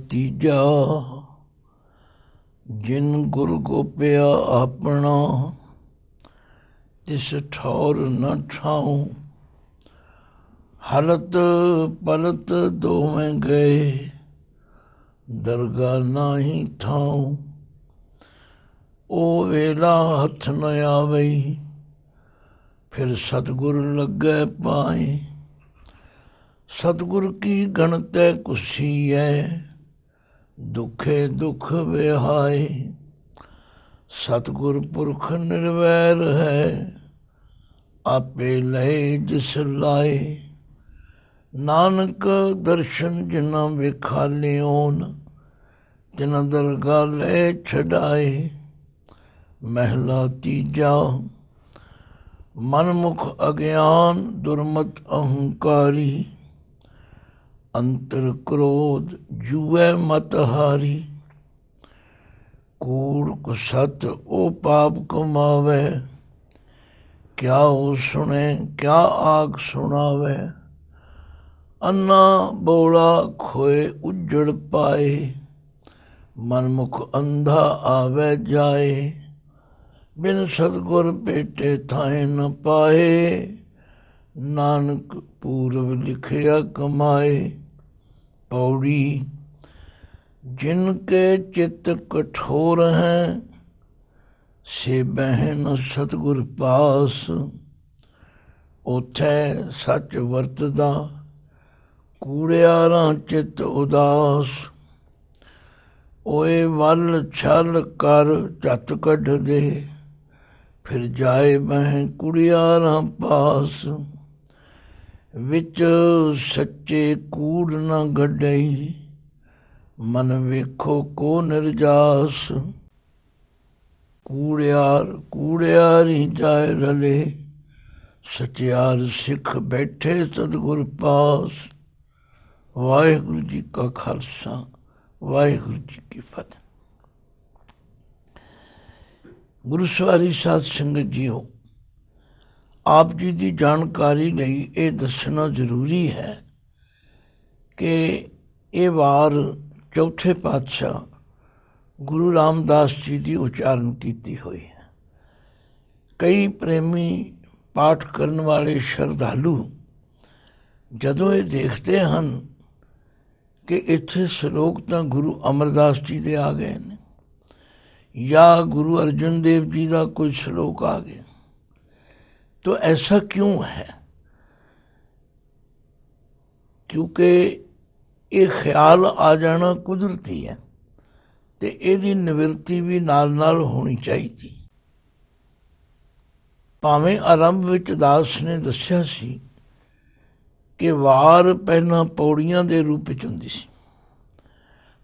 तीजा जिन गुर गोपिया अपना तिस ठौर न ठाऊं। हलत पलत दोवें गए दरगाह नाही थाऊं। ओ वेला हथ न आवई फिर सतगुर लगे पाए। सतगुर की गणतै कुसी है दुखे दुख विहाय। सतगुर पुरख निर्वैर है आपे लय जिस लाए। नानक दर्शन जिना विखालियोन तिना दरगाह ले छड़ाए। महला तीजा मनमुख अज्ञान दुर्मत अहंकारी। अंतर क्रोध जुए मत हारी। कूड़ कुसत ओ पाप कमावे क्या ओ सुने क्या आग सुनावे। अन्ना बोला खोए उजड़ पाए मनमुख अंधा आवे जाए। बिन सतगुर पेटे थाए न पाए नानक पूर्व लिखिया कमाए। पौड़ी जिनके चित्त कठोर हैं से बहन सतगुर पास। उथे सच वरतदा कूड़ियारा चित्त उदास। ओए वल छल कर झत कढ़ दे फिर जाए बह कुड़ियारा पास। विच सच्चे कूड़ न गढ़ई मन वेखो को निर्जास। कूड़ियार कूड़ियारी जाए रले सचियार सिख बैठे सतगुर पास। वाहिगुरु जी का खालसा वाहिगुरु जी की फतेह। गुरु सवारी साध संगत जीओ, आप जी की जानकारी ਲਈ ਇਹ ਦੱਸਣਾ ਜ਼ਰੂਰੀ ਹੈ ਕਿ ਇਹ ਵਾਰ ਚੌਥੇ ਪਾਤਸ਼ਾਹ ਗੁਰੂ ਰਾਮਦਾਸ ਜੀ ਦੀ ਉਚਾਰਨ ਕੀਤੀ ਹੋਈ ਹੈ। ਕਈ ਪ੍ਰੇਮੀ ਪਾਠ ਕਰਨ ਵਾਲੇ ਸ਼ਰਧਾਲੂ ਜਦੋਂ ਇਹ ਦੇਖਦੇ ਹਨ ਕਿ ਇੱਥੇ ਸ਼ਲੋਕ ਤਾਂ ਗੁਰੂ ਅਮਰਦਾਸ ਜੀ ਦੇ ਆ ਗਏ ਨੇ ਜਾਂ ਗੁਰੂ अर्जुन देव जी का कोई श्लोक आ गया, तो ऐसा क्यों है? क्योंकि ये ख्याल आ जाना कुदरती है तो ਇਹਦੀ ਨਿਵਰਤੀ भी नाल नाल होनी चाहिए। ਭਾਵੇਂ ਆਰੰਭ ਵਿੱਚ ਦਾਸ ਨੇ ਦੱਸਿਆ ਸੀ ਕਿ ਵਾਰ ਪਹਿਲਾਂ ਪੌੜੀਆਂ ਦੇ ਰੂਪ ਵਿੱਚ ਹੁੰਦੀ ਸੀ,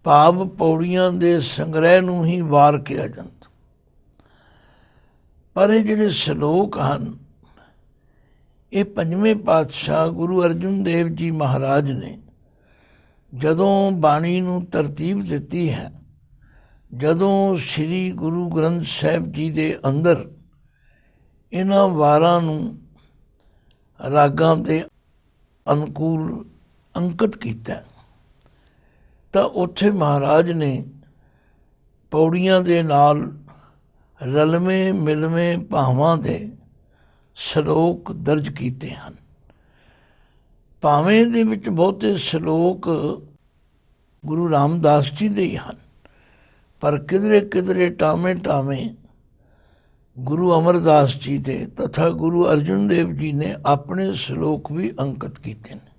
ਭਾਵ ਪੌੜੀਆਂ ਦੇ ਸੰਗ੍ਰਹਿ ਨੂੰ ਹੀ ਵਾਰ ਕਿਹਾ ਜਾਂਦਾ। ਪਰ ਇਹ ਜਿਹੜੇ ਸ਼ਲੋਕ ਹਨ ਇਹ ਪੰਜਵੇਂ ਪਾਤਸ਼ਾਹ ਗੁਰੂ ਅਰਜਨ ਦੇਵ ਜੀ ਮਹਾਰਾਜ ਨੇ ਜਦੋਂ ਬਾਣੀ ਨੂੰ ਤਰਤੀਬ ਦਿੱਤੀ ਹੈ, ਜਦੋਂ ਸ੍ਰੀ ਗੁਰੂ ਗ੍ਰੰਥ ਸਾਹਿਬ ਜੀ ਦੇ ਅੰਦਰ ਇਹਨਾਂ ਵਾਰਾਂ ਨੂੰ ਰਾਗਾਂ ਦੇ ਅਨੁਕੂਲ ਅੰਕਿਤ ਕੀਤਾ ਤਾਂ ਉੱਥੇ ਮਹਾਰਾਜ ਨੇ ਪੌੜੀਆਂ ਦੇ ਨਾਲ ਰਲਵੇਂ ਮਿਲਵੇਂ ਭਾਵਾਂ ਦੇ ਸ਼ਲੋਕ ਦਰਜ ਕੀਤੇ ਹਨ। ਭਾਵੇਂ ਦੇ ਵਿੱਚ ਬਹੁਤੇ ਸ਼ਲੋਕ ਗੁਰੂ ਰਾਮਦਾਸ ਜੀ ਦੇ ਹੀ ਹਨ, ਪਰ ਕਿਧਰੇ ਕਿਧਰੇ ਟਾਵੇਂ ਟਾਵੇਂ ਗੁਰੂ ਅਮਰਦਾਸ ਜੀ ਦੇ ਤਥਾ ਗੁਰੂ ਅਰਜਨ ਦੇਵ ਜੀ ਨੇ ਆਪਣੇ ਸ਼ਲੋਕ ਵੀ ਅੰਕਿਤ ਕੀਤੇ ਨੇ।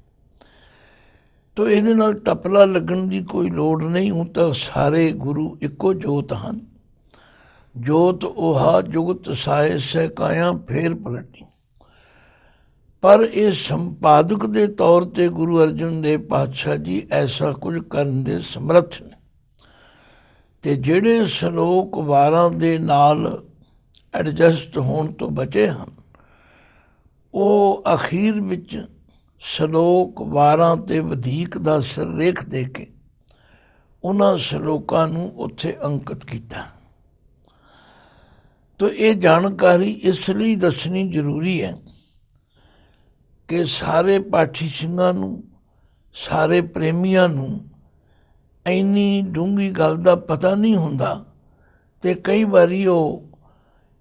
ਤੋ ਇਹਦੇ ਨਾਲ ਟਪਲਾ ਲੱਗਣ ਦੀ ਕੋਈ ਲੋੜ ਨਹੀਂ, ਹੁਣ ਤਾਂ ਸਾਰੇ ਗੁਰੂ ਇੱਕੋ ਜੋਤ ਹਨ। ਜੋਤ ਉਹਾ ਜੁਗਤ ਸਾਏ ਸਹਿ ਕਾਇਆ ਫੇਰ ਪਲਟੀ। ਪਰ ਇਹ ਸੰਪਾਦਕ ਦੇ ਤੌਰ ਤੇ ਗੁਰੂ ਅਰਜਨ ਦੇਵ ਪਾਤਸ਼ਾਹ ਜੀ ਐਸਾ ਕੁਝ ਕਰਨ ਦੇ ਸਮਰੱਥ ਨੇ। ਤੇ ਜਿਹੜੇ ਸ਼ਲੋਕ ਵਾਰਾਂ ਦੇ ਨਾਲ ਐਡਜਸਟ ਹੋਣ ਤੋਂ ਬਚੇ ਹਨ ਉਹ ਅਖੀਰ ਵਿੱਚ ਸ਼ਲੋਕ ਵਾਰਾਂ ਤੇ ਵਧੀਕ ਦਾ ਸਿਰਲੇਖ ਦੇ ਕੇ ਉਹਨਾਂ ਸ਼ਲੋਕਾਂ ਨੂੰ ਉੱਥੇ ਅੰਕਿਤ ਕੀਤਾ। ਤੋ ਇਹ ਜਾਣਕਾਰੀ ਇਸ ਲਈ ਦੱਸਣੀ ਜ਼ਰੂਰੀ ਹੈ ਕਿ ਸਾਰੇ ਪਾਠੀ ਸਿੰਘਾਂ ਨੂੰ, ਸਾਰੇ ਪ੍ਰੇਮੀਆਂ ਨੂੰ ਇੰਨੀ ਡੂੰਘੀ ਗੱਲ ਦਾ ਪਤਾ ਨਹੀਂ ਹੁੰਦਾ ਅਤੇ ਕਈ ਵਾਰੀ ਉਹ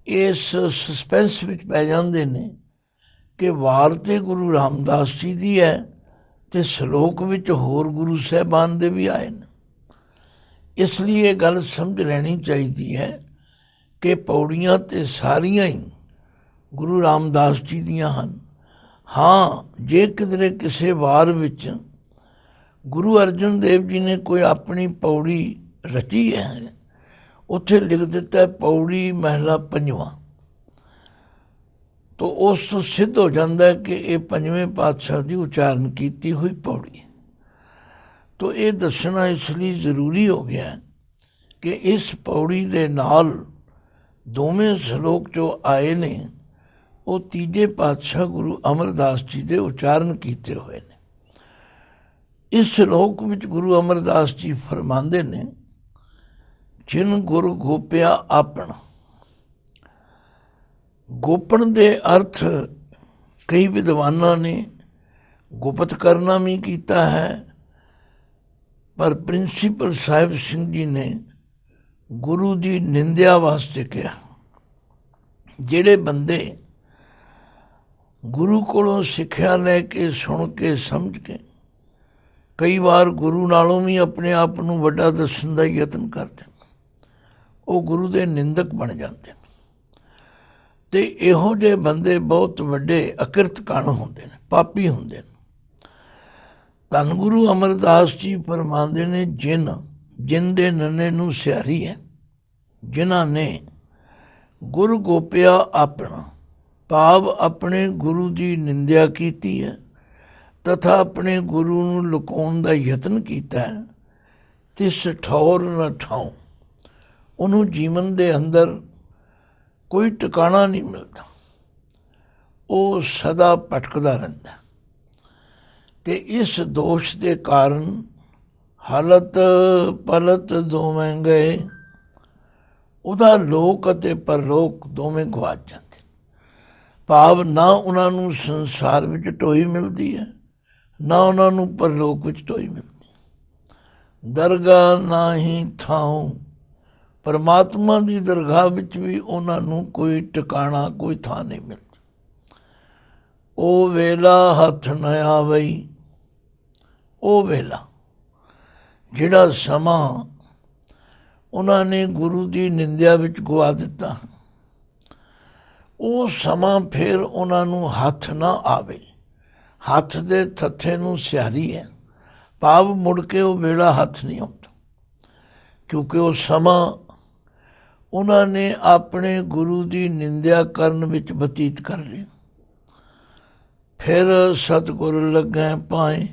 ਇਸ ਸਸਪੈਂਸ ਵਿੱਚ ਪੈ ਜਾਂਦੇ ਨੇ ਕਿ ਵਾਰ ਤਾਂ ਗੁਰੂ ਰਾਮਦਾਸ ਜੀ ਦੀ ਹੈ ਅਤੇ ਸ਼ਲੋਕ ਵਿੱਚ ਹੋਰ ਗੁਰੂ ਸਾਹਿਬਾਨ ਦੇ ਵੀ ਆਏ ਨੇ। ਇਸ ਲਈ ਇਹ ਗੱਲ ਸਮਝ ਲੈਣੀ ਚਾਹੀਦੀ ਹੈ ਕਿ ਪੌੜੀਆਂ ਤਾਂ ਸਾਰੀਆਂ ਹੀ ਗੁਰੂ ਰਾਮਦਾਸ ਜੀ ਦੀਆਂ ਹਨ। ਹਾਂ, ਜੇ ਕਿਧਰੇ ਕਿਸੇ ਵਾਰ ਵਿੱਚ ਗੁਰੂ ਅਰਜਨ ਦੇਵ ਜੀ ਨੇ ਕੋਈ ਆਪਣੀ ਪੌੜੀ ਰਚੀ ਹੈ, ਉੱਥੇ ਲਿਖ ਦਿੱਤਾ ਪੌੜੀ ਮਹਿਲਾ ਪੰਜਵਾਂ, ਤਾਂ ਉਸ ਤੋਂ ਸਿੱਧ ਹੋ ਜਾਂਦਾ ਕਿ ਇਹ ਪੰਜਵੇਂ ਪਾਤਸ਼ਾਹ ਦੀ ਉਚਾਰਨ ਕੀਤੀ ਹੋਈ ਪੌੜੀ ਹੈ। ਤਾਂ ਇਹ ਦੱਸਣਾ ਇਸ ਲਈ ਜ਼ਰੂਰੀ ਹੋ ਗਿਆ ਕਿ ਇਸ ਪੌੜੀ ਦੇ ਨਾਲ ਦੋਵੇਂ ਸ਼ਲੋਕ ਜੋ ਆਏ ਨੇ ਉਹ ਤੀਜੇ ਪਾਤਸ਼ਾਹ ਗੁਰੂ ਅਮਰਦਾਸ ਜੀ ਦੇ ਉਚਾਰਨ ਕੀਤੇ ਹੋਏ ਨੇ। ਇਸ ਸ਼ਲੋਕ ਵਿੱਚ ਗੁਰੂ ਅਮਰਦਾਸ ਜੀ ਫਰਮਾਉਂਦੇ ਨੇ, ਜਿਨ ਗੁਰ ਗੋਪਿਆ ਆਪਣ। ਗੋਪਣ ਦੇ ਅਰਥ ਕਈ ਵਿਦਵਾਨਾਂ ਨੇ ਗੁਪਤ ਕਰਨਾ ਵੀ ਕੀਤਾ ਹੈ, ਪਰ ਪ੍ਰਿੰਸੀਪਲ ਸਾਹਿਬ ਸਿੰਘ ਜੀ ਨੇ ਗੁਰੂ ਦੀ ਨਿੰਦਿਆ ਵਾਸਤੇ ਕਿਹਾ। ਜਿਹੜੇ ਬੰਦੇ ਗੁਰੂ ਕੋਲੋਂ ਸਿੱਖਿਆ ਲੈ ਕੇ, ਸੁਣ ਕੇ, ਸਮਝ ਕੇ ਕਈ ਵਾਰ ਗੁਰੂ ਨਾਲੋਂ ਵੀ ਆਪਣੇ ਆਪ ਨੂੰ ਵੱਡਾ ਦੱਸਣ ਦਾ ਯਤਨ ਕਰਦੇ, ਉਹ ਗੁਰੂ ਦੇ ਨਿੰਦਕ ਬਣ ਜਾਂਦੇ ਨੇ। ਅਤੇ ਇਹੋ ਜਿਹੇ ਬੰਦੇ ਬਹੁਤ ਵੱਡੇ ਅਕਿਰਤ ਕਣ ਹੁੰਦੇ ਨੇ, ਪਾਪੀ ਹੁੰਦੇ ਨੇ। ਧੰਨ ਗੁਰੂ ਅਮਰਦਾਸ ਜੀ ਫਰਮਾਉਂਦੇ ਨੇ, ਜਿਨ ਦੇ ਨੰਨੇ ਨੂੰ ਸਿਆਰੀ ਹੈ, ਜਿਨ੍ਹਾਂ ਨੇ ਗੁਰ ਗੋਪਿਆ ਆਪਣਾ, ਭਾਵ ਆਪਣੇ ਗੁਰੂ ਦੀ ਨਿੰਦਿਆ ਕੀਤੀ ਹੈ ਤਥਾ ਆਪਣੇ ਗੁਰੂ ਨੂੰ ਲੁਕਾਉਣ ਦਾ ਯਤਨ ਕੀਤਾ ਹੈ, ਤਿਸ ਠੌਰ ਨ ਠਾਉ। ਉਹਨੂੰ ਜੀਵਨ ਦੇ ਅੰਦਰ ਕੋਈ ਟਿਕਾਣਾ ਨਹੀਂ ਮਿਲਦਾ, ਉਹ ਸਦਾ ਭਟਕਦਾ ਰਹਿੰਦਾ। ਅਤੇ ਇਸ ਦੋਸ਼ ਦੇ ਕਾਰਨ ਹਲਤ ਪਲਤ ਦੋਵੇਂ ਗਏ, ਉਹਦਾ ਲੋਕ ਅਤੇ ਪਰਲੋਕ ਦੋਵੇਂ ਗੁਆਚ ਜਾਂਦੇ। ਭਾਵ ਨਾ ਉਹਨਾਂ ਨੂੰ ਸੰਸਾਰ ਵਿੱਚ ਢੋਈ ਮਿਲਦੀ ਹੈ, ਨਾ ਉਹਨਾਂ ਨੂੰ ਪਰਲੋਕ ਵਿੱਚ ਢੋਈ ਮਿਲਦੀ। ਦਰਗਾਹ ਨਾ ਹੀ ਥਾਉ, ਪਰਮਾਤਮਾ ਦੀ ਦਰਗਾਹ ਵਿੱਚ ਵੀ ਉਹਨਾਂ ਨੂੰ ਕੋਈ ਟਿਕਾਣਾ, ਕੋਈ ਥਾਂ ਨਹੀਂ ਮਿਲਦੀ। ਉਹ ਵੇਲਾ ਹੱਥ ਨ ਆਵਈ, ਉਹ ਵੇਲਾ ਜਿਹੜਾ ਸਮਾਂ ਉਹਨਾਂ ਨੇ ਗੁਰੂ ਦੀ ਨਿੰਦਿਆ ਵਿੱਚ ਗੁਆ ਦਿੱਤਾ, ਉਹ ਸਮਾਂ ਫਿਰ ਉਹਨਾਂ ਨੂੰ ਹੱਥ ਨਾ ਆਵੇ। ਹੱਥ ਦੇ ਥੱਥੇ ਨੂੰ ਸਿਆਰੀ ਹੈ, ਭਾਵ ਮੁੜ ਕੇ ਉਹ ਵੇਲਾ ਹੱਥ ਨਹੀਂ ਆਉਂਦਾ, ਕਿਉਂਕਿ ਉਹ ਸਮਾਂ ਉਹਨਾਂ ਨੇ ਆਪਣੇ ਗੁਰੂ ਦੀ ਨਿੰਦਿਆ ਕਰਨ ਵਿੱਚ ਬਤੀਤ ਕਰ ਲਿਆ। ਫਿਰ ਸਤਿਗੁਰ ਲੱਗੈ ਪਾਏ,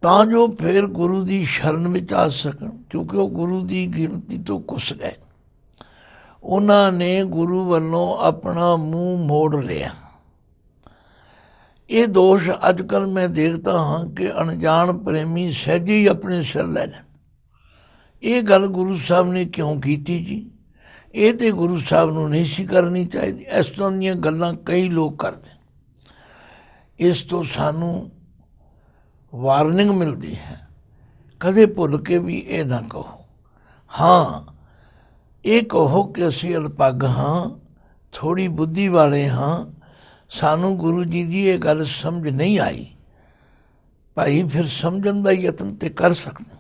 ਤਾਂ ਜੋ ਫਿਰ ਗੁਰੂ ਦੀ ਸ਼ਰਨ ਵਿੱਚ ਆ ਸਕਣ, ਕਿਉਂਕਿ ਉਹ ਗੁਰੂ ਦੀ ਗਿਣਤੀ ਤੋਂ ਕੁਸ ਗਏ। ਉਹਨਾਂ ਨੇ ਗੁਰੂ ਵੱਲੋਂ ਆਪਣਾ ਮੂੰਹ ਮੋੜ ਲਿਆ। ਇਹ ਦੋਸ਼ ਅੱਜ ਕੱਲ੍ਹ ਮੈਂ ਦੇਖਦਾ ਹਾਂ ਕਿ ਅਣਜਾਣ ਪ੍ਰੇਮੀ ਸਹਿਜੇ ਹੀ ਆਪਣੇ ਸਿਰ ਲੈ ਲੈਣ। ਇਹ ਗੱਲ ਗੁਰੂ ਸਾਹਿਬ ਨੇ ਕਿਉਂ ਕੀਤੀ ਜੀ? ਇਹ ਤਾਂ ਗੁਰੂ ਸਾਹਿਬ ਨੂੰ ਨਹੀਂ ਸੀ ਕਰਨੀ ਚਾਹੀਦੀ। ਇਸ ਤਰ੍ਹਾਂ ਦੀਆਂ ਗੱਲਾਂ ਕਈ ਲੋਕ ਕਰਦੇ। ਇਸ ਤੋਂ ਸਾਨੂੰ ਵਾਰਨਿੰਗ ਮਿਲਦੀ ਹੈ, ਕਦੇ ਭੁੱਲ ਕੇ ਵੀ ਇਹ ਨਾ ਕਹੋ। ਹਾਂ, ਇਹ ਕਹੋ ਕਿ ਅਸੀਂ ਅਲਪੱਗ ਹਾਂ, ਥੋੜ੍ਹੀ ਬੁੱਧੀ ਵਾਲੇ ਹਾਂ, ਸਾਨੂੰ ਗੁਰੂ ਜੀ ਦੀ ਇਹ ਗੱਲ ਸਮਝ ਨਹੀਂ ਆਈ। ਭਾਈ ਫਿਰ ਸਮਝਣ ਦਾ ਯਤਨ ਤੇ ਕਰ ਸਕਦੇ,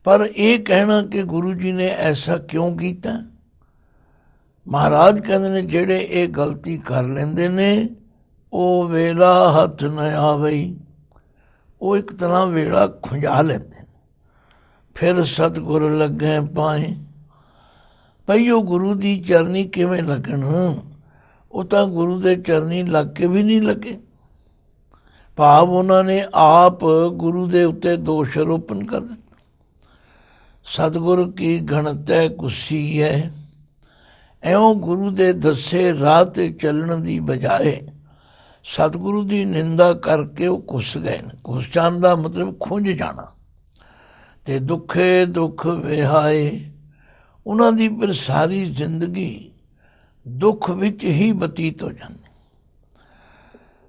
ਪਰ ਇਹ ਕਹਿਣਾ ਕਿ ਗੁਰੂ ਜੀ ਨੇ ਐਸਾ ਕਿਉਂ ਕੀਤਾ? ਮਹਾਰਾਜ ਕਹਿੰਦੇ ਨੇ ਜਿਹੜੇ ਇਹ ਗਲਤੀ ਕਰ ਲੈਂਦੇ ਨੇ, ਉਹ ਵੇਲਾ ਹੱਥ ਨ ਆਵਈ, ਉਹ ਇੱਕ ਤਰ੍ਹਾਂ ਵੇਲਾ ਖੁੰਝਾ ਲੈਂਦੇ। ਫਿਰ ਸਤਿਗੁਰ ਲੱਗੈ ਪਾਏ, ਭਈ ਉਹ ਗੁਰੂ ਦੀ ਚਰਨੀ ਕਿਵੇਂ ਲੱਗਣ? ਉਹ ਤਾਂ ਗੁਰੂ ਦੇ ਚਰਨੀ ਲੱਗ ਕੇ ਵੀ ਨਹੀਂ ਲੱਗੇ। ਭਾਵ ਉਹਨਾਂ ਨੇ ਆਪ ਗੁਰੂ ਦੇ ਉੱਤੇ ਦੋਸ਼ ਆਰੋਪਣ ਕਰ ਦਿੱਤਾ। ਸਤਿਗੁਰ ਕੀ ਗਣਤੈ ਕੁਸੀ ਹੈ, ਇਉਂ ਗੁਰੂ ਦੇ ਦੱਸੇ ਰਾਹ 'ਤੇ ਚੱਲਣ ਦੀ ਬਜਾਏ ਸਤਿਗੁਰੂ ਦੀ ਨਿੰਦਾ ਕਰਕੇ ਉਹ ਘੁਸ ਗਏ ਨੇ। ਘੁਸ ਜਾਣ ਦਾ ਮਤਲਬ ਖੁੰਝ ਜਾਣਾ। ਅਤੇ ਦੁੱਖੇ ਦੁੱਖ ਵਿਹਾਏ, ਉਹਨਾਂ ਦੀ ਫਿਰ ਸਾਰੀ ਜ਼ਿੰਦਗੀ ਦੁੱਖ ਵਿੱਚ ਹੀ ਬਤੀਤ ਹੋ ਜਾਂਦੀ।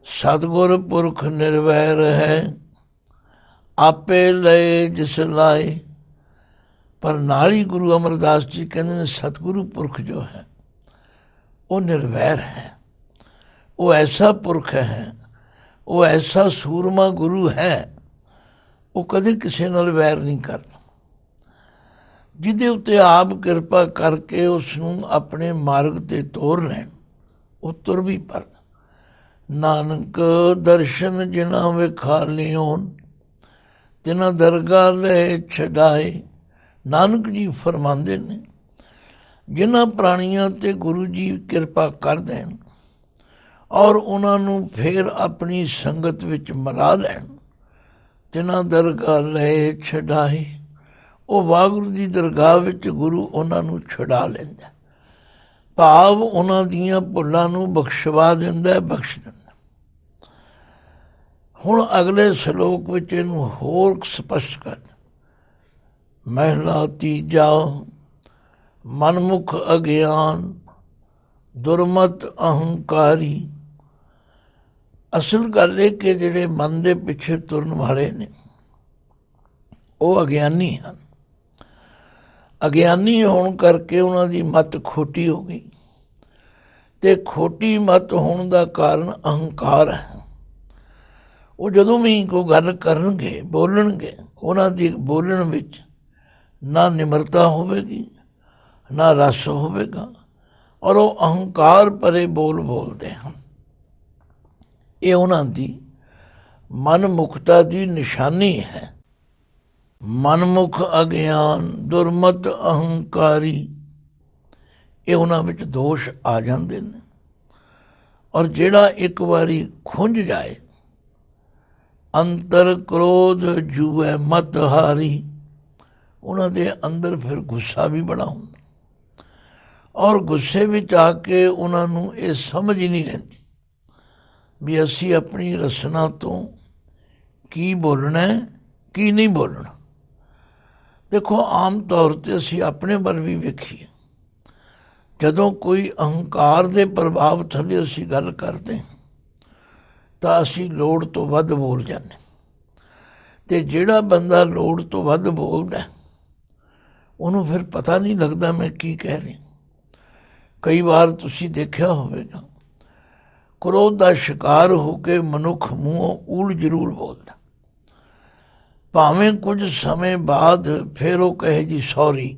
ਸਤਿਗੁਰ ਪੁਰਖ ਨਿਰਵੈਰ ਹੈ, ਆਪੇ ਲਏ ਜਿਸ ਲਾਏ। ਪਰ ਨਾਲ ਹੀ ਗੁਰੂ ਅਮਰਦਾਸ ਜੀ ਕਹਿੰਦੇ ਨੇ ਸਤਿਗੁਰੂ ਪੁਰਖ ਜੋ ਹੈ ਉਹ ਨਿਰਵੈਰ ਹੈ, ਉਹ ਐਸਾ ਪੁਰਖ ਹੈ, ਉਹ ਐਸਾ ਸੂਰਮਾ ਗੁਰੂ ਹੈ, ਉਹ ਕਦੇ ਕਿਸੇ ਨਾਲ ਵੈਰ ਨਹੀਂ ਕਰਦਾ। ਜਿਹਦੇ ਉੱਤੇ ਆਪ ਕਿਰਪਾ ਕਰਕੇ ਉਸ ਨੂੰ ਆਪਣੇ ਮਾਰਗ 'ਤੇ ਤੋਰ ਲੈਣ, ਉਹ ਤੁਰ ਵੀ ਪਰ। ਨਾਨਕ ਦਰਸ਼ਨ ਜਿਨ੍ਹਾਂ ਵਿਖਾਲਿਓਨ ਤਿਨਾਂ ਦਰਗਾਹ ਲੈ ਛਡਾਏ। ਨਾਨਕ ਜੀ ਫਰਮਾਉਂਦੇ ਨੇ ਜਿਨ੍ਹਾਂ ਪ੍ਰਾਣੀਆਂ 'ਤੇ ਗੁਰੂ ਜੀ ਕਿਰਪਾ ਕਰ ਦੇਣ ਔਰ ਉਹਨਾਂ ਨੂੰ ਫਿਰ ਆਪਣੀ ਸੰਗਤ ਵਿੱਚ ਮਿਲਾ ਲੈਣ, ਤਿਨਾਂ ਦਰਗਾਹ ਲੈ ਛਡਾਏ। ਉਹ ਵਾਹਿਗੁਰੂ ਦੀ ਦਰਗਾਹ ਵਿੱਚ ਗੁਰੂ ਉਹਨਾਂ ਨੂੰ ਛੁਡਾ ਲੈਂਦਾ, ਭਾਵ ਉਹਨਾਂ ਦੀਆਂ ਭੁੱਲਾਂ ਨੂੰ ਬਖਸ਼ਵਾ ਦਿੰਦਾ, ਬਖਸ਼ ਦਿੰਦਾ। ਹੁਣ ਅਗਲੇ ਸ਼ਲੋਕ ਵਿੱਚ ਇਹਨੂੰ ਹੋਰ ਸਪਸ਼ਟ ਕਰ। ਮਹਿਲਾ ਤੀਜਾ, ਮਨਮੁਖ ਅਗਿਆਨ ਦੁਰਮਤ ਅਹੰਕਾਰੀ। ਅਸਲ ਗੱਲ ਇਹ ਕਿ ਜਿਹੜੇ ਮਨ ਦੇ ਪਿੱਛੇ ਤੁਰਨ ਵਾਲੇ ਨੇ ਉਹ ਅਗਿਆਨੀ ਹਨ। ਅਗਿਆਨੀ ਹੋਣ ਕਰਕੇ ਉਹਨਾਂ ਦੀ ਮੱਤ ਖੋਟੀ ਹੋ ਗਈ, ਅਤੇ ਖੋਟੀ ਮੱਤ ਹੋਣ ਦਾ ਕਾਰਨ ਅਹੰਕਾਰ ਹੈ। ਉਹ ਜਦੋਂ ਵੀ ਕੋਈ ਗੱਲ ਕਰਨਗੇ, ਬੋਲਣਗੇ, ਉਹਨਾਂ ਦੀ ਬੋਲਣ ਵਿੱਚ ਨਾ ਨਿਮਰਤਾ ਹੋਵੇਗੀ, ਨਾ ਰਸ ਹੋਵੇਗਾ, ਔਰ ਉਹ ਅਹੰਕਾਰ ਭਰੇ ਬੋਲ ਬੋਲਦੇ ਹਨ। ਇਹ ਉਹਨਾਂ ਦੀ ਮਨਮੁਖਤਾ ਦੀ ਨਿਸ਼ਾਨੀ ਹੈ। ਮਨਮੁਖ ਅਗਿਆਨ ਦੁਰਮਤ ਅਹੰਕਾਰੀ, ਇਹ ਉਹਨਾਂ ਵਿੱਚ ਦੋਸ਼ ਆ ਜਾਂਦੇ ਨੇ। ਔਰ ਜਿਹੜਾ ਇੱਕ ਵਾਰੀ ਖੁੰਝ ਜਾਏ, ਅੰਤਰ ਕ੍ਰੋਧ ਜੂਐ ਮਤ ਹਾਰੀ, ਉਹਨਾਂ ਦੇ ਅੰਦਰ ਫਿਰ ਗੁੱਸਾ ਵੀ ਬੜਾ ਹੁੰਦਾ, ਔਰ ਗੁੱਸੇ ਵਿੱਚ ਆ ਕੇ ਉਹਨਾਂ ਨੂੰ ਇਹ ਸਮਝ ਹੀ ਨਹੀਂ ਰਹਿੰਦੀ ਵੀ ਅਸੀਂ ਆਪਣੀ ਰਸਨਾ ਤੋਂ ਕੀ ਬੋਲਣਾ, ਕੀ ਨਹੀਂ ਬੋਲਣਾ। ਦੇਖੋ, ਆਮ ਤੌਰ 'ਤੇ ਅਸੀਂ ਆਪਣੇ ਵੱਲ ਵੀ ਵੇਖੀਏ, ਜਦੋਂ ਕੋਈ ਅਹੰਕਾਰ ਦੇ ਪ੍ਰਭਾਵ ਥੱਲੇ ਅਸੀਂ ਗੱਲ ਕਰਦੇ ਹਾਂ ਤਾਂ ਅਸੀਂ ਲੋੜ ਤੋਂ ਵੱਧ ਬੋਲ ਜਾਂਦੇ, ਅਤੇ ਜਿਹੜਾ ਬੰਦਾ ਲੋੜ ਤੋਂ ਵੱਧ ਬੋਲਦਾ ਉਹਨੂੰ ਫਿਰ ਪਤਾ ਨਹੀਂ ਲੱਗਦਾ ਮੈਂ ਕੀ ਕਹਿ ਰਿਹਾ। ਕਈ ਵਾਰ ਤੁਸੀਂ ਦੇਖਿਆ ਹੋਵੇਗਾ, ਕ੍ਰੋਧ ਦਾ ਸ਼ਿਕਾਰ ਹੋ ਕੇ ਮਨੁੱਖ ਮੂੰਹੋਂ ਊਲ ਜ਼ਰੂਰ ਬੋਲਦਾ, ਭਾਵੇਂ ਕੁਝ ਸਮੇਂ ਬਾਅਦ ਫਿਰ ਉਹ ਕਹੇ ਜੀ ਸੌਰੀ,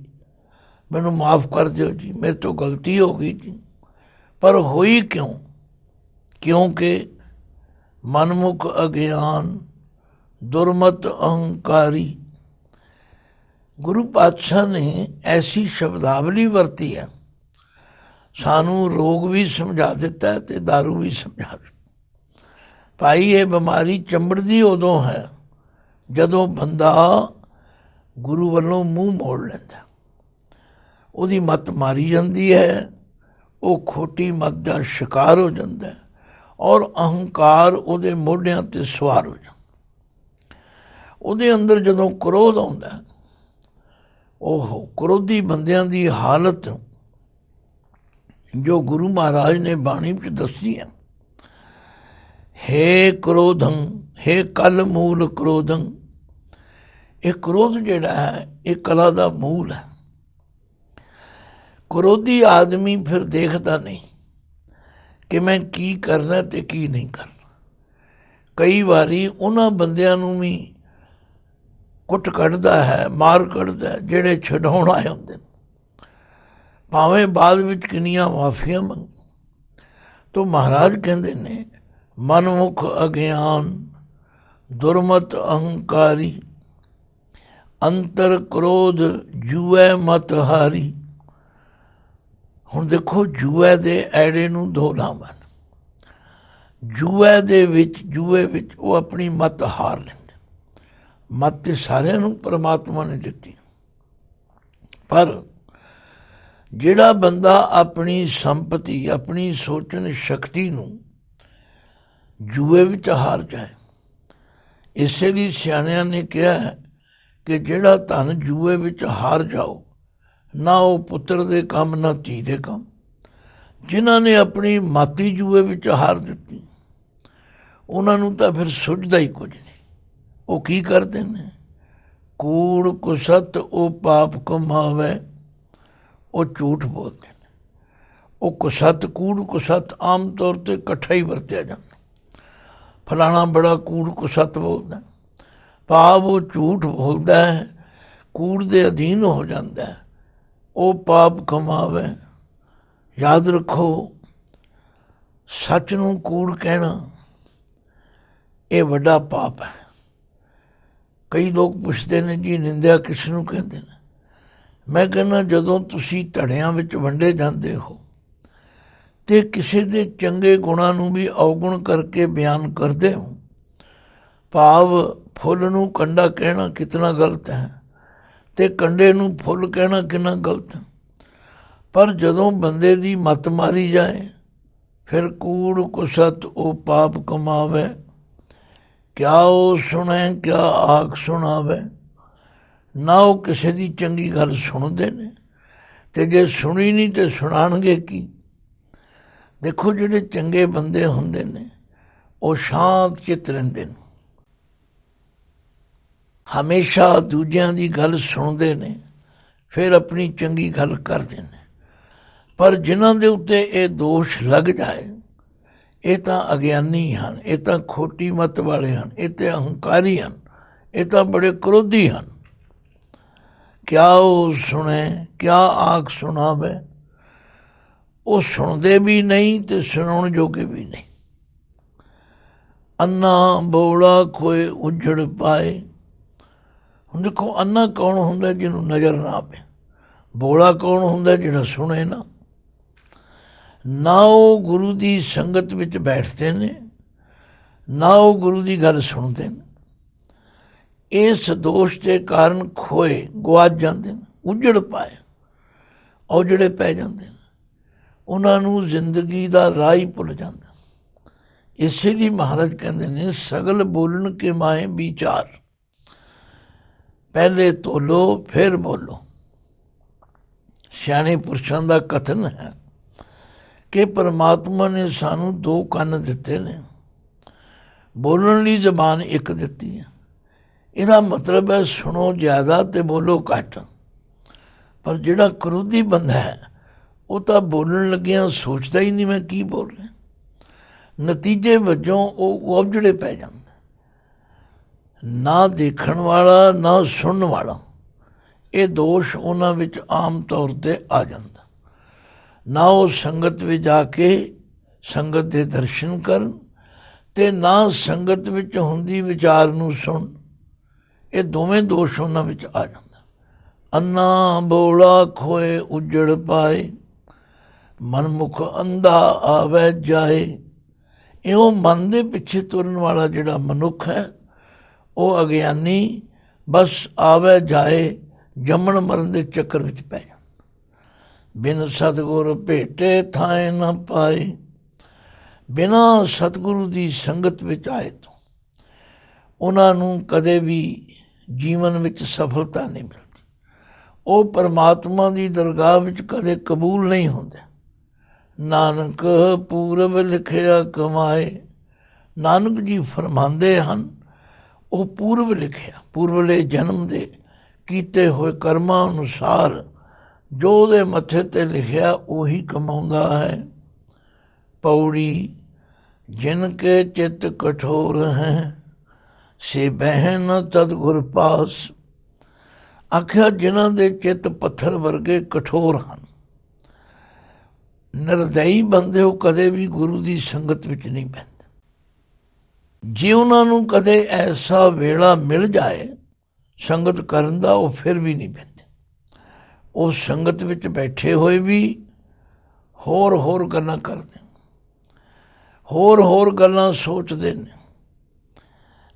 ਮੈਨੂੰ ਮਾਫ ਕਰ ਦਿਓ ਜੀ, ਮੇਰੇ ਤੋਂ ਗਲਤੀ ਹੋ ਗਈ ਜੀ। ਪਰ ਹੋਈ ਕਿਉਂ? ਕਿਉਂਕਿ ਮਨਮੁਖ ਅਗਿਆਨ ਦੁਰਮਤ ਅਹੰਕਾਰੀ। ਗੁਰੂ ਪਾਤਸ਼ਾਹ ਨੇ ਐਸੀ ਸ਼ਬਦਾਵਲੀ ਵਰਤੀ ਹੈ, ਸਾਨੂੰ ਰੋਗ ਵੀ ਸਮਝਾ ਦਿੱਤਾ ਅਤੇ ਦਾਰੂ ਵੀ ਸਮਝਾ ਦਿੱਤਾ। ਭਾਈ, ਇਹ ਬਿਮਾਰੀ ਚੰਬੜਦੀ ਉਦੋਂ ਹੈ ਜਦੋਂ ਬੰਦਾ ਗੁਰੂ ਵੱਲੋਂ ਮੂੰਹ ਮੋੜ ਲੈਂਦਾ, ਉਹਦੀ ਮੱਤ ਮਾਰੀ ਜਾਂਦੀ ਹੈ, ਉਹ ਖੋਟੀ ਮੱਤ ਦਾ ਸ਼ਿਕਾਰ ਹੋ ਜਾਂਦਾ, ਔਰ ਅਹੰਕਾਰ ਉਹਦੇ ਮੋਢਿਆਂ 'ਤੇ ਸਵਾਰ ਹੋ ਜਾਂਦਾ। ਉਹਦੇ ਅੰਦਰ ਜਦੋਂ ਕ੍ਰੋਧ ਆਉਂਦਾ, ਉਹ ਕ੍ਰੋਧੀ ਬੰਦਿਆਂ ਦੀ ਹਾਲਤ ਜੋ ਗੁਰੂ ਮਹਾਰਾਜ ਨੇ ਬਾਣੀ ਵਿੱਚ ਦੱਸੀ ਹੈ, ਹੇ ਕ੍ਰੋਧੰ, ਹੇ ਕਲ ਮੂਲ ਕ੍ਰੋਧੰ। ਇਹ ਕ੍ਰੋਧ ਜਿਹੜਾ ਹੈ ਇਹ ਕਲਾ ਦਾ ਮੂਲ ਹੈ। ਕ੍ਰੋਧੀ ਆਦਮੀ ਫਿਰ ਦੇਖਦਾ ਨਹੀਂ ਕਿ ਮੈਂ ਕੀ ਕਰਨਾ ਅਤੇ ਕੀ ਨਹੀਂ ਕਰਨਾ। ਕਈ ਵਾਰੀ ਉਹਨਾਂ ਬੰਦਿਆਂ ਨੂੰ ਵੀ ਕੁੱਟ ਕੱਢਦਾ ਹੈ, ਮਾਰ ਕੱਢਦਾ, ਜਿਹੜੇ ਛਡਾਉਣ ਆਏ ਹੁੰਦੇ ਨੇ, ਭਾਵੇਂ ਬਾਅਦ ਵਿੱਚ ਕਿੰਨੀਆਂ ਮਾਫੀਆਂ ਮੰਗ। ਤੋ ਮਹਾਰਾਜ ਕਹਿੰਦੇ ਨੇ ਮਨਮੁਖ ਅਗਿਆਨ ਦੁਰਮਤ ਅਹੰਕਾਰੀ, ਅੰਤਰ ਕ੍ਰੋਧ ਜੂਐ ਮਤ ਹਾਰੀ। ਹੁਣ ਦੇਖੋ, ਜੂਐ ਦੇ ਐੜੇ ਨੂੰ ਦੋ ਲਾਵਾਂ। ਜੂਐ ਦੇ ਵਿੱਚ, ਜੂਏ ਵਿੱਚ ਉਹ ਆਪਣੀ ਮਤ ਹਾਰ ਲੈਂਦੇ। ਮਤ ਤੇ ਸਾਰਿਆਂ ਨੂੰ ਪਰਮਾਤਮਾ ਨੇ ਦਿੱਤੀ, ਪਰ ਜਿਹੜਾ ਬੰਦਾ ਆਪਣੀ ਸੰਪਤੀ, ਆਪਣੀ ਸੋਚਣ ਸ਼ਕਤੀ ਨੂੰ ਜੂਏ ਵਿੱਚ ਹਾਰ ਜਾਏ, ਇਸੇ ਲਈ ਸਿਆਣਿਆਂ ਨੇ ਕਿਹਾ ਕਿ ਜਿਹੜਾ ਧਨ ਜੂਏ ਵਿੱਚ ਹਾਰ ਜਾਓ, ਨਾ ਉਹ ਪੁੱਤਰ ਦੇ ਕੰਮ, ਨਾ ਧੀ ਦੇ ਕੰਮ। ਜਿਨ੍ਹਾਂ ਨੇ ਆਪਣੀ ਮਾਤੀ ਜੂਏ ਵਿੱਚ ਹਾਰ ਦਿੱਤੀ, ਉਹਨਾਂ ਨੂੰ ਤਾਂ ਫਿਰ ਸੁਝਦਾ ਹੀ ਕੁਝ ਨਹੀਂ। ਉਹ ਕੀ ਕਰਦੇ ਨੇ? ਕੂੜ ਕੁਸਤ ਉਹ ਪਾਪ ਕਮਾਵੇ, ਉਹ ਝੂਠ ਬੋਲਦੇ ਨੇ। ਉਹ ਕੁਸਤ, ਕੂੜ ਕੁਸਤ ਆਮ ਤੌਰ 'ਤੇ ਇਕੱਠਾ ਹੀ ਵਰਤਿਆ ਜਾਂਦਾ। ਫਲਾਣਾ ਬੜਾ ਕੂੜ ਕੁਸਤ ਬੋਲਦਾ, ਭਾਵ ਉਹ ਝੂਠ ਬੋਲਦਾ ਹੈ, ਕੂੜ ਦੇ ਅਧੀਨ ਹੋ ਜਾਂਦਾ ਹੈ, ਉਹ ਪਾਪ ਕਮਾਵੇ। ਯਾਦ ਰੱਖੋ, ਸੱਚ ਨੂੰ ਕੂੜ ਕਹਿਣਾ ਇਹ ਵੱਡਾ ਪਾਪ ਹੈ। ਕਈ ਲੋਕ ਪੁੱਛਦੇ ਨੇ ਜੀ ਨਿੰਦਿਆ ਕਿਸ ਨੂੰ ਕਹਿੰਦੇ ਨੇ? ਮੈਂ ਕਹਿੰਦਾ ਜਦੋਂ ਤੁਸੀਂ ਧੜਿਆਂ ਵਿੱਚ ਵੰਡੇ ਜਾਂਦੇ ਹੋ ਤੇ ਕਿਸੇ ਦੇ ਚੰਗੇ ਗੁਣਾਂ ਨੂੰ ਵੀ ਅਵਗੁਣ ਕਰਕੇ ਬਿਆਨ ਕਰਦੇ ਹੋ, ਭਾਵ ਫੁੱਲ ਨੂੰ ਕੰਡਾ ਕਹਿਣਾ ਕਿਤਨਾ ਗਲਤ ਹੈ ਤੇ ਕੰਡੇ ਨੂੰ ਫੁੱਲ ਕਹਿਣਾ ਕਿੰਨਾ ਗਲਤ ਹੈ। ਪਰ ਜਦੋਂ ਬੰਦੇ ਦੀ ਮੱਤ ਮਾਰੀ ਜਾਏ, ਫਿਰ ਕੂੜ ਕੁਸਤ ਉਹ ਪਾਪ ਕਮਾਵੇ, ਕਿਆ ਉਹ ਸੁਣੇ ਕਿਆ ਆਖ ਸੁਣਾਵੇ। ਨਾ ਉਹ ਕਿਸੇ ਦੀ ਚੰਗੀ ਗੱਲ ਸੁਣਦੇ ਨੇ, ਤੇ ਜੇ ਸੁਣੀ ਨਹੀਂ ਤੇ ਸੁਣਾਉਣਗੇ ਕੀ? ਦੇਖੋ, ਜਿਹੜੇ ਚੰਗੇ ਬੰਦੇ ਹੁੰਦੇ ਨੇ ਉਹ ਸ਼ਾਂਤ ਚਿੱਤ ਰਹਿੰਦੇ ਨੇ, ਹਮੇਸ਼ਾ ਦੂਜਿਆਂ ਦੀ ਗੱਲ ਸੁਣਦੇ ਨੇ, ਫਿਰ ਆਪਣੀ ਚੰਗੀ ਗੱਲ ਕਰਦੇ ਨੇ। ਪਰ ਜਿਨ੍ਹਾਂ ਦੇ ਉੱਤੇ ਇਹ ਦੋਸ਼ ਲੱਗ ਜਾਏ, ਇਹ ਤਾਂ ਅਗਿਆਨੀ ਹਨ, ਇਹ ਤਾਂ ਖੋਟੀ ਮੱਤ ਵਾਲੇ ਹਨ, ਇਹ ਤਾਂ ਅਹੰਕਾਰੀ ਹਨ, ਇਹ ਤਾਂ ਬੜੇ ਕ੍ਰੋਧੀ ਹਨ। ਕਿਆ ਉਹ ਸੁਣੇ ਕਿਆ ਆਖ ਸੁਣਾਵੇ। ਉਹ ਸੁਣਦੇ ਵੀ ਨਹੀਂ ਤੇ ਸੁਣਾਉਣ ਜੋਗੇ ਵੀ ਨਹੀਂ। ਅੰਨਾ ਬੋਲਾ ਖੋਏ ਉਜੜ ਪਾਏ। ਹੁਣ ਦੇਖੋ, ਅੰਨਾ ਕੌਣ ਹੁੰਦਾ? ਜਿਹਨੂੰ ਨਜ਼ਰ ਨਾ ਆਵੇ। ਬੋਲਾ ਕੌਣ ਹੁੰਦਾ? ਜਿਹੜਾ ਸੁਣੇ ਨਾ। ਨਾ ਉਹ ਗੁਰੂ ਦੀ ਸੰਗਤ ਵਿੱਚ ਬੈਠਦੇ ਨੇ, ਨਾ ਉਹ ਗੁਰੂ ਦੀ ਗੱਲ ਸੁਣਦੇ ਨੇ। ਇਸ ਦੋਸ਼ ਦੇ ਕਾਰਨ ਖੋਏ, ਗੁਆਚ ਜਾਂਦੇ ਨੇ, ਉਜੜ ਪਾਏ, ਔਜੜੇ ਪੈ ਜਾਂਦੇ ਨੇ। ਉਹਨਾਂ ਨੂੰ ਜ਼ਿੰਦਗੀ ਦਾ ਰਾਹ ਹੀ ਭੁੱਲ ਜਾਂਦਾ। ਇਸੇ ਲਈ ਮਹਾਰਾਜ ਕਹਿੰਦੇ ਨੇ, ਸਗਲ ਬੋਲਣ ਕੇ ਮਾਏ ਵਿਚਾਰ, ਪਹਿਲੇ ਤੋਲੋ ਫਿਰ ਬੋਲੋ। ਸਿਆਣੇ ਪੁਰਸ਼ਾਂ ਦਾ ਕਥਨ ਹੈ ਕਿ ਪਰਮਾਤਮਾ ਨੇ ਸਾਨੂੰ ਦੋ ਕੰਨ ਦਿੱਤੇ ਨੇ, ਬੋਲਣ ਲਈ ਜ਼ਬਾਨ ਇੱਕ ਦਿੱਤੀ ਹੈ। ਇਹਦਾ ਮਤਲਬ ਹੈ ਸੁਣੋ ਜ਼ਿਆਦਾ ਤੇ ਬੋਲੋ ਘੱਟ। ਪਰ ਜਿਹੜਾ ਕਰੋਧੀ ਬੰਦਾ ਹੈ, ਉਹ ਤਾਂ ਬੋਲਣ ਲੱਗਿਆਂ ਸੋਚਦਾ ਹੀ ਨਹੀਂ ਮੈਂ ਕੀ ਬੋਲ ਰਿਹਾ। ਨਤੀਜੇ ਵਜੋਂ ਉਹ ਉਜੜੇ ਪੈ ਜਾਂਦਾ, ਨਾ ਦੇਖਣ ਵਾਲਾ ਨਾ ਸੁਣਨ ਵਾਲਾ। ਇਹ ਦੋਸ਼ ਉਹਨਾਂ ਵਿੱਚ ਆਮ ਤੌਰ 'ਤੇ ਆ ਜਾਂਦਾ। ਨਾ ਉਹ ਸੰਗਤ ਵਿੱਚ ਜਾ ਕੇ ਸੰਗਤ ਦੇ ਦਰਸ਼ਨ ਕਰਨ, ਤੇ ਨਾ ਸੰਗਤ ਵਿੱਚ ਹੁੰਦੀ ਵਿਚਾਰ ਨੂੰ ਸੁਣ। ਇਹ ਦੋਵੇਂ ਦੋਸ਼ ਉਹਨਾਂ ਵਿੱਚ ਆ ਜਾਂਦਾ। ਅੰਨਾ ਬੋਲਾ ਖੋਏ ਉਜੜ ਪਾਏ, ਮਨਮੁਖ ਅੰਧਾ ਆਵੇ ਜਾਏ। ਇਉਂ ਮਨ ਦੇ ਪਿੱਛੇ ਤੁਰਨ ਵਾਲਾ ਜਿਹੜਾ ਮਨੁੱਖ ਹੈ, ਉਹ ਅਗਿਆਨੀ ਬਸ ਆਵੇ ਜਾਏ, ਜੰਮਣ ਮਰਨ ਦੇ ਚੱਕਰ ਵਿੱਚ ਪੈ ਜਾਂਦਾ। ਬਿਨ ਸਤਿਗੁਰ ਭੇਟੇ ਥਾਏ ਨਾ ਪਾਏ। ਬਿਨਾਂ ਸਤਿਗੁਰੂ ਦੀ ਸੰਗਤ ਵਿੱਚ ਆਏ ਤੋਂ ਉਹਨਾਂ ਨੂੰ ਕਦੇ ਵੀ ਜੀਵਨ ਵਿੱਚ ਸਫਲਤਾ ਨਹੀਂ ਮਿਲਦੀ। ਉਹ ਪਰਮਾਤਮਾ ਦੀ ਦਰਗਾਹ ਵਿੱਚ ਕਦੇ ਕਬੂਲ ਨਹੀਂ ਹੁੰਦੇ। ਨਾਨਕ ਪੂਰਬ ਲਿਖਿਆ ਕਮਾਏ। ਨਾਨਕ ਜੀ ਫਰਮਾਉਂਦੇ ਹਨ, ਉਹ ਪੂਰਬ ਲਿਖਿਆ, ਪੂਰਬਲੇ ਜਨਮ ਦੇ ਕੀਤੇ ਹੋਏ ਕਰਮਾਂ ਅਨੁਸਾਰ ਜੋ ਉਹਦੇ ਮੱਥੇ 'ਤੇ ਲਿਖਿਆ ਉਹੀ ਕਮਾਉਂਦਾ ਹੈ। ਪੌੜੀ ਜਿਨ ਕੇ ਚਿੱਤ ਕਠੋਰ ਹੈ, ਸੇ ਬਹਿ ਨ ਤਦ ਗੁਰ ਪਾਸ। ਆਖਿਆ ਜਿਨ੍ਹਾਂ ਦੇ ਚਿੱਤ ਪੱਥਰ ਵਰਗੇ ਕਠੋਰ ਹਨ, ਨਿਰਦਈ ਬੰਦੇ, ਉਹ ਕਦੇ ਵੀ ਗੁਰੂ ਦੀ ਸੰਗਤ ਵਿੱਚ ਨਹੀਂ ਬਹਿੰਦੇ। ਜੇ ਉਹਨਾਂ ਨੂੰ ਕਦੇ ਐਸਾ ਵੇਲਾ ਮਿਲ ਜਾਏ ਸੰਗਤ ਕਰਨ ਦਾ, ਉਹ ਫਿਰ ਵੀ ਨਹੀਂ ਬਹਿੰਦੇ। ਉਹ ਸੰਗਤ ਵਿੱਚ ਬੈਠੇ ਹੋਏ ਵੀ ਹੋਰ ਗੱਲਾਂ ਕਰਦੇ, ਹੋਰ ਗੱਲਾਂ ਸੋਚਦੇ ਨੇ।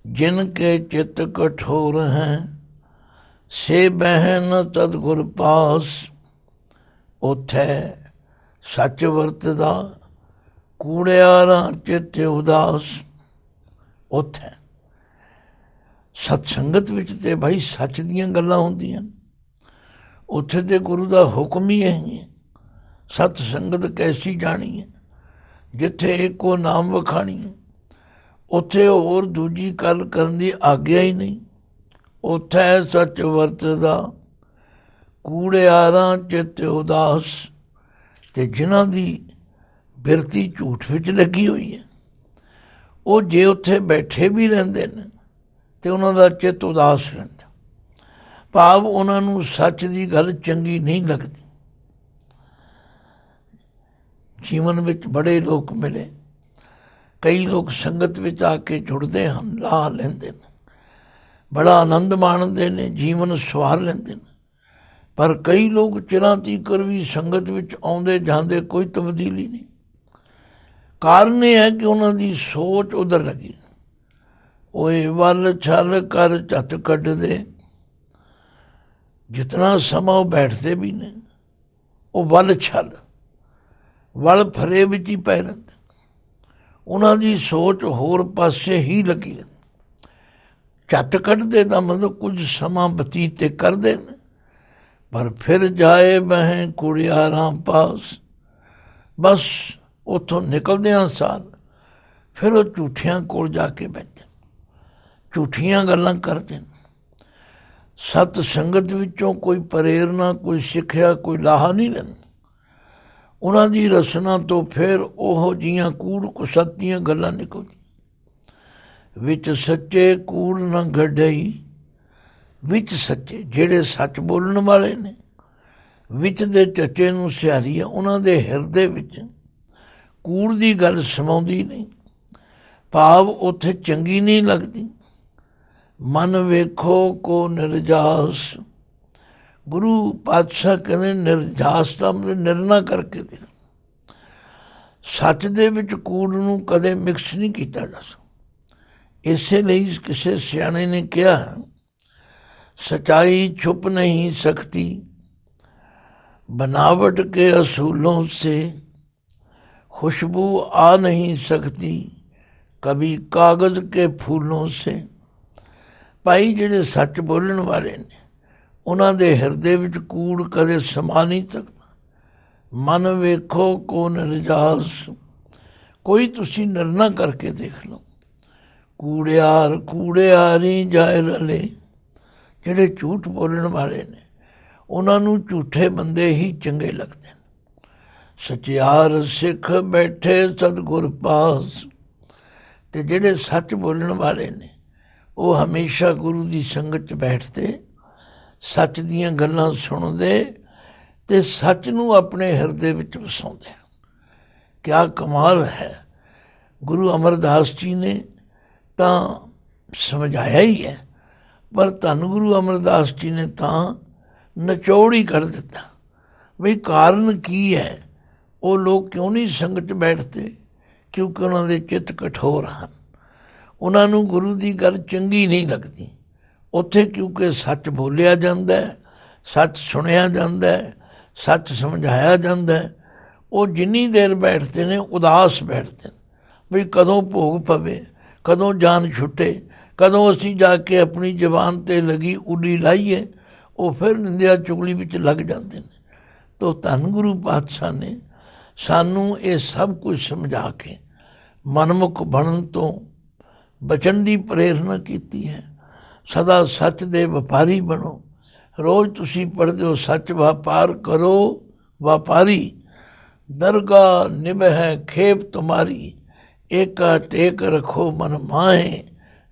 ਜਿਨ ਕੇ ਚਿੱਤ ਕਠੋਰ ਹੈ, ਸੇ ਬਹਿਨ ਤਦ ਗੁਰ ਪਾਸ। ਉੱਥੇ ਸੱਚ ਵਰਤਦਾ, ਕੂੜਿਆਰਾਂ ਚਿੱਤ ਉਦਾਸ। ਉੱਥੇ ਸਤ ਸੰਗਤ ਵਿੱਚ ਤੇ ਭਾਈ ਸੱਚ ਦੀਆਂ ਗੱਲਾਂ ਹੁੰਦੀਆਂ। ਉੱਥੇ ਤੇ ਗੁਰੂ ਦਾ ਹੁਕਮ ਹੀ ਹੈ, ਸਤ ਸੰਗਤ ਕੈਸੀ ਜਾਣੀ ਹੈ, ਜਿੱਥੇ ਇੱਕੋ ਨਾਮ ਵਖਾਣੀ ਹੈ। ਉੱਥੇ ਹੋਰ ਦੂਜੀ ਗੱਲ ਕਰਨ ਦੀ ਆਗਿਆ ਹੀ ਨਹੀਂ। ਉੱਥੇ ਸੱਚ ਵਰਤਦਾ, ਕੂੜਿਆਰਾਂ ਚਿੱਤ ਉਦਾਸ। ਤੇ ਜਿਨ੍ਹਾਂ ਦੀ ਬਿਰਤੀ ਝੂਠ ਵਿੱਚ ਲੱਗੀ ਹੋਈ ਹੈ, ਉਹ ਜੇ ਉੱਥੇ ਬੈਠੇ ਵੀ ਰਹਿੰਦੇ ਨੇ ਤੇ ਉਹਨਾਂ ਦਾ ਚਿੱਤ ਉਦਾਸ ਰਹਿੰਦਾ। ਭਾਵ ਉਹਨਾਂ ਨੂੰ ਸੱਚ ਦੀ ਗੱਲ ਚੰਗੀ ਨਹੀਂ ਲੱਗਦੀ। ਜੀਵਨ ਵਿੱਚ ਬੜੇ ਲੋਕ ਮਿਲੇ, ਕਈ ਲੋਕ ਸੰਗਤ ਵਿੱਚ ਆ ਕੇ ਜੁੜਦੇ ਹਨ, ਲਾਹ ਲੈਂਦੇ ਨੇ, ਬੜਾ ਆਨੰਦ ਮਾਣਦੇ ਨੇ, ਜੀਵਨ ਸਵਾਰ ਲੈਂਦੇ ਨੇ। ਪਰ ਕਈ ਲੋਕ ਚਿਰਾਂ ਤੀਕਰ ਵੀ ਸੰਗਤ ਵਿੱਚ ਆਉਂਦੇ ਜਾਂਦੇ, ਕੋਈ ਤਬਦੀਲੀ ਨਹੀਂ। ਕਾਰਨ ਇਹ ਹੈ ਕਿ ਉਹਨਾਂ ਦੀ ਸੋਚ ਉਧਰ ਲੱਗੀ। ਓਏ ਵੱਲ ਛਲ ਕਰ ਝੱਤ ਕੱਢਦੇ। ਜਿਤਨਾ ਸਮਾਂ ਉਹ ਬੈਠਦੇ ਵੀ ਨੇ, ਉਹ ਵੱਲ ਛਲ, ਵੱਲ ਫਰੇ ਵਿੱਚ ਹੀ ਪੈ ਰਹਿੰਦੇ। ਉਹਨਾਂ ਦੀ ਸੋਚ ਹੋਰ ਪਾਸੇ ਹੀ ਲੱਗੀ ਰਹਿੰਦੀ। ਝੱਤ ਕੱਢਦੇ ਦਾ ਮਤਲਬ ਕੁਝ ਸਮਾਂ ਬਤੀਤ ਤੇ ਕਰਦੇ ਨੇ, ਪਰ ਫਿਰ ਜਾਏ ਬਹਿ ਕੁੜਿਆਰਾਂ ਪਾਸ। ਬਸ ਉੱਥੋਂ ਨਿਕਲਦਿਆਂ ਸਾਰ ਫਿਰ ਉਹ ਝੂਠਿਆਂ ਕੋਲ ਜਾ ਕੇ ਬਹਿੰਦੇ, ਝੂਠੀਆਂ ਗੱਲਾਂ ਕਰਦੇ ਨੇ। ਸਤ ਸੰਗਤ ਵਿੱਚੋਂ ਕੋਈ ਪ੍ਰੇਰਨਾ, ਕੋਈ ਸਿੱਖਿਆ, ਕੋਈ ਲਾਹਾ ਨਹੀਂ ਲੈਂਦਾ। ਉਹਨਾਂ ਦੀ ਰਸਨਾ ਤੋਂ ਫਿਰ ਉਹੋ ਜਿਹੀਆਂ ਕੂੜ ਕੁਸਤ ਦੀਆਂ ਗੱਲਾਂ ਨਿਕਲਦੀਆਂ। ਵਿੱਚ ਸੱਚੇ ਕੂੜ ਨਾ ਗੱਡਈ। ਵਿੱਚ ਸੱਚੇ ਜਿਹੜੇ ਸੱਚ ਬੋਲਣ ਵਾਲੇ ਨੇ, ਵਿੱਚ ਦੇ ਚੱਚੇ ਨੂੰ ਸਿਹਾਰੀ ਆ। ਉਹਨਾਂ ਦੇ ਹਿਰਦੇ ਵਿੱਚ ਕੂੜ ਦੀ ਗੱਲ ਸਮਾਉਂਦੀ ਨਹੀਂ, ਭਾਵ ਉੱਥੇ ਚੰਗੀ ਨਹੀਂ ਲੱਗਦੀ। ਮਨ ਵੇਖੋ ਕੋ ਨਿਰਜਾਸ। ਗੁਰੂ ਪਾਤਸ਼ਾਹ ਕਹਿੰਦੇ ਨਿਰਜਾਸ ਦਾ ਮਤਲਬ ਨਿਰਣਾ ਕਰਕੇ ਦੇ। ਸੱਚ ਦੇ ਵਿੱਚ ਕੂੜ ਨੂੰ ਕਦੇ ਮਿਕਸ ਨਹੀਂ ਕੀਤਾ ਜਾ ਸਕਦਾ। ਇਸੇ ਲਈ ਕਿਸੇ ਸਿਆਣੇ ਨੇ ਕਿਹਾ, सच्चाई छुप नहीं सकती बनावट के असूलों से, खुशबू आ नहीं सकती कभी कागज़ के फूलों से। भाई ਜਿਹੜੇ ਸੱਚ ਬੋਲਣ ਵਾਲੇ ਨੇ, ਉਹਨਾਂ ਦੇ ਹਿਰਦੇ ਵਿੱਚ ਕੂੜ ਕਦੇ ਸਮਾ ਨਹੀਂ ਸਕਦਾ। ਮਨ ਵੇਖੋ ਕੋ ਨਿਰਜਾਸ। ਕੋਈ ਤੁਸੀਂ ਨਿਰਣਾ ਕਰਕੇ ਦੇਖ ਲਓ। ਕੂੜਿਆਰ ਕੂੜਿਆਰੀ ਜਾਏ ਰਲੇ। ਜਿਹੜੇ ਝੂਠ ਬੋਲਣ ਵਾਲੇ ਨੇ, ਉਹਨਾਂ ਨੂੰ ਝੂਠੇ ਬੰਦੇ ਹੀ ਚੰਗੇ ਲੱਗਦੇ ਨੇ। ਸਚਿਆਰ ਸਿੱਖ ਬੈਠੇ ਸਤਿਗੁਰ ਪਾਸ। ਤੇ ਜਿਹੜੇ ਸੱਚ ਬੋਲਣ ਵਾਲੇ ਨੇ, ਉਹ ਹਮੇਸ਼ਾ ਗੁਰੂ ਦੀ ਸੰਗਤ 'ਚ ਬੈਠਦੇ, ਸੱਚ ਦੀਆਂ ਗੱਲਾਂ ਸੁਣਦੇ ਤੇ ਸੱਚ ਨੂੰ ਆਪਣੇ ਹਿਰਦੇ ਵਿੱਚ ਵਸਾਉਂਦੇ। ਕਿਆ ਕਮਾਲ ਹੈ! ਗੁਰੂ ਅਮਰਦਾਸ ਜੀ ਨੇ ਤਾਂ ਸਮਝਾਇਆ ਹੀ ਹੈ, ਪਰ ਧੰਨ ਗੁਰੂ ਅਮਰਦਾਸ ਜੀ ਨੇ ਤਾਂ ਨਿਚੋੜ ਹੀ ਕਰ ਦਿੱਤਾ। ਬਈ ਕਾਰਨ ਕੀ ਹੈ? ਉਹ ਲੋਕ ਕਿਉਂ ਨਹੀਂ ਸੰਗਤ 'ਚ ਬੈਠਦੇ? ਕਿਉਂਕਿ ਉਹਨਾਂ ਦੇ ਚਿੱਤ ਕਠੋਰ ਹਨ। ਉਹਨਾਂ ਨੂੰ ਗੁਰੂ ਦੀ ਗੱਲ ਚੰਗੀ ਨਹੀਂ ਲੱਗਦੀ। ਉੱਥੇ ਕਿਉਂਕਿ ਸੱਚ ਬੋਲਿਆ ਜਾਂਦਾ, ਸੱਚ ਸੁਣਿਆ ਜਾਂਦਾ, ਸੱਚ ਸਮਝਾਇਆ ਜਾਂਦਾ, ਉਹ ਜਿੰਨੀ ਦੇਰ ਬੈਠਦੇ ਨੇ ਉਦਾਸ ਬੈਠਦੇ ਨੇ। ਬਈ ਕਦੋਂ ਭੋਗ ਪਵੇ, ਕਦੋਂ ਜਾਨ ਛੁੱਟੇ, ਕਦੋਂ ਅਸੀਂ ਜਾ ਕੇ ਆਪਣੀ ਜ਼ਬਾਨ 'ਤੇ ਲੱਗੀ ਉੱਲੀ ਲਾਈਏ। ਉਹ ਫਿਰ ਨਿੰਦਿਆ ਚੁਗਲੀ ਵਿੱਚ ਲੱਗ ਜਾਂਦੇ ਨੇ। ਤੋ ਧੰਨ ਗੁਰੂ ਪਾਤਸ਼ਾਹ ਨੇ ਸਾਨੂੰ ਇਹ ਸਭ ਕੁਝ ਸਮਝਾ ਕੇ ਮਨਮੁਖ ਬਣਨ ਤੋਂ ਬਚਣ ਦੀ ਪ੍ਰੇਰਨਾ ਕੀਤੀ ਹੈ। ਸਦਾ ਸੱਚ ਦੇ ਵਪਾਰੀ ਬਣੋ। ਰੋਜ਼ ਤੁਸੀਂ ਪੜ੍ਹਦੇ ਹੋ, ਸੱਚ ਵਪਾਰ ਕਰੋ ਵਪਾਰੀ, ਦਰਗਾਹ ਨਿਭਹਿ ਖੇਪ ਤੁਮਾਰੀ, ਏਕਾ ਟੇਕ ਰੱਖੋ ਮਨ ਮਾਹੇ,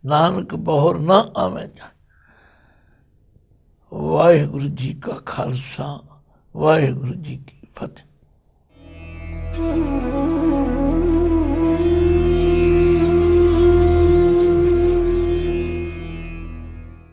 ਨਾਨਕ ਬਹੁਰ ਨਾ ਆਵੇਂ ਜਾਏ। ਵਾਹਿਗੁਰੂ ਜੀ ਕਾ ਖਾਲਸਾ, ਵਾਹਿਗੁਰੂ ਜੀ ਕੀ ਫਤਿਹ।